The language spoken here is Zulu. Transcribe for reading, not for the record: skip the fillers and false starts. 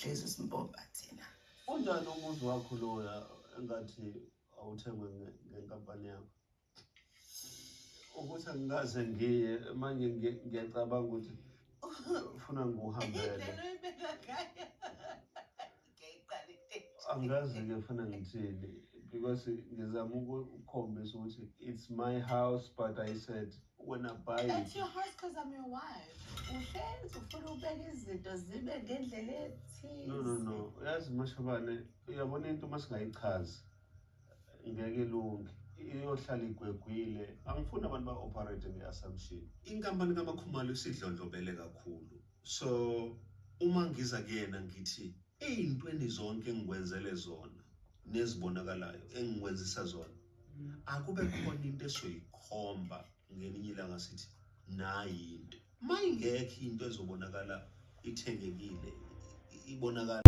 hlezi simbomba thina. Unjani umuzi wakho loya engathi awuthengwe ngenkampani yakho? Ukuthi angikaze ngiye manje ngiyacabanga ukuthi ufuna nguhambele. Angazi-ke ufuna ngithini because ngizama ukukhombisa ukuthi it's my house, but I said when I buy it. It's your house because I'm your wife. Ufuna ubeka izinto zibe ngendlela ethize. No. Uyazi Mashobane, uyabona into masingayichazi ngeke ilunge. Iyohlala igwegwile. Angifuni abantu ba-operate nge-assumption. Inkampani kaMakhumalo isidlondlobele kakhulu. So uma ngiza kuyena ngithi ey'ntweni zonke engikwenzele zona nezibonakalayo engikwenzisa zona akube khona into esoyikhomba ngelinye ilanga sithi nayi into mayingekho into ezobonakala ithengekile ibonakala